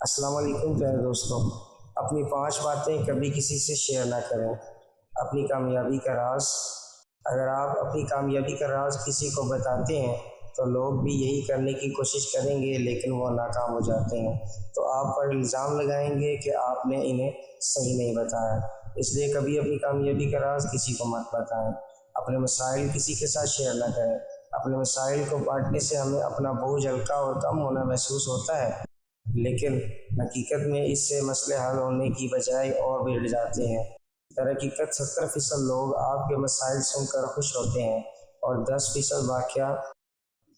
السلام علیکم پیارے دوستوں، اپنی 5 باتیں کبھی کسی سے شیئر نہ کریں۔ اپنی کامیابی کا راز۔ اگر آپ اپنی کامیابی کا راز کسی کو بتاتے ہیں تو لوگ بھی یہی کرنے کی کوشش کریں گے، لیکن وہ ناکام ہو جاتے ہیں تو آپ پر الزام لگائیں گے کہ آپ نے انہیں صحیح نہیں بتایا۔ اس لیے کبھی اپنی کامیابی کا راز کسی کو مت بتائیں۔ اپنے مسائل کسی کے ساتھ شیئر نہ کریں۔ اپنے مسائل کو بانٹنے سے ہمیں اپنا بوجھ ہلکا اور کم ہونا محسوس ہوتا ہے، لیکن حقیقت میں اس سے مسئلے حل ہونے کی بجائے اور بگڑ جاتے ہیں۔ در حقیقت 70% لوگ آپ کے مسائل سن کر خوش ہوتے ہیں اور 10% واقعہ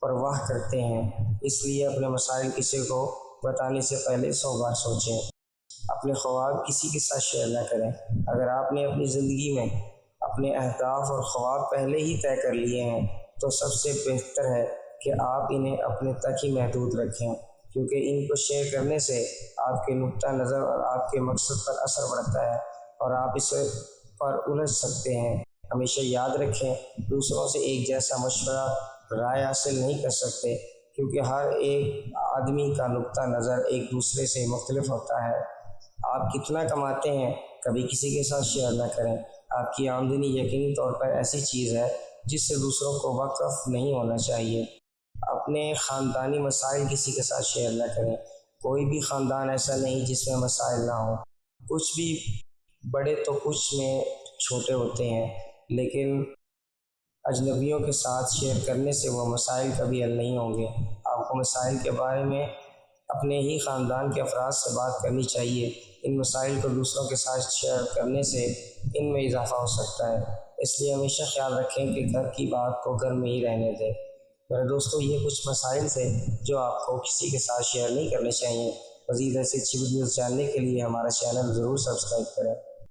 پرواہ کرتے ہیں۔ اس لیے اپنے مسائل کسی کو بتانے سے پہلے 100 بار سوچیں۔ اپنے خواب کسی کے ساتھ شیئر نہ کریں۔ اگر آپ نے اپنی زندگی میں اپنے اہداف اور خواب پہلے ہی طے کر لیے ہیں تو سب سے بہتر ہے کہ آپ انہیں اپنے تک ہی محدود رکھیں، کیونکہ ان کو شیئر کرنے سے آپ کے نقطہ نظر اور آپ کے مقصد پر اثر پڑتا ہے اور آپ اس پر الجھ سکتے ہیں۔ ہمیشہ یاد رکھیں، دوسروں سے ایک جیسا مشورہ رائے حاصل نہیں کر سکتے، کیونکہ ہر ایک آدمی کا نقطہ نظر ایک دوسرے سے مختلف ہوتا ہے۔ آپ کتنا کماتے ہیں کبھی کسی کے ساتھ شیئر نہ کریں۔ آپ کی آمدنی یقینی طور پر ایسی چیز ہے جس سے دوسروں کو واقف نہیں ہونا چاہیے۔ اپنے خاندانی مسائل کسی کے ساتھ شیئر نہ کریں۔ کوئی بھی خاندان ایسا نہیں جس میں مسائل نہ ہوں۔ کچھ بھی بڑے تو کچھ میں چھوٹے ہوتے ہیں، لیکن اجنبیوں کے ساتھ شیئر کرنے سے وہ مسائل کبھی حل نہیں ہوں گے۔ آپ کو مسائل کے بارے میں اپنے ہی خاندان کے افراد سے بات کرنی چاہیے۔ ان مسائل کو دوسروں کے ساتھ شیئر کرنے سے ان میں اضافہ ہو سکتا ہے، اس لیے ہمیشہ خیال رکھیں کہ گھر کی بات کو گھر میں ہی رہنے دیں۔ میرے دوستو، یہ کچھ مسائل تھے جو آپ کو کسی کے ساتھ شیئر نہیں کرنے چاہیے۔ مزید ایسی اچھی ویڈیوز جاننے کے لیے ہمارا چینل ضرور سبسکرائب کریں۔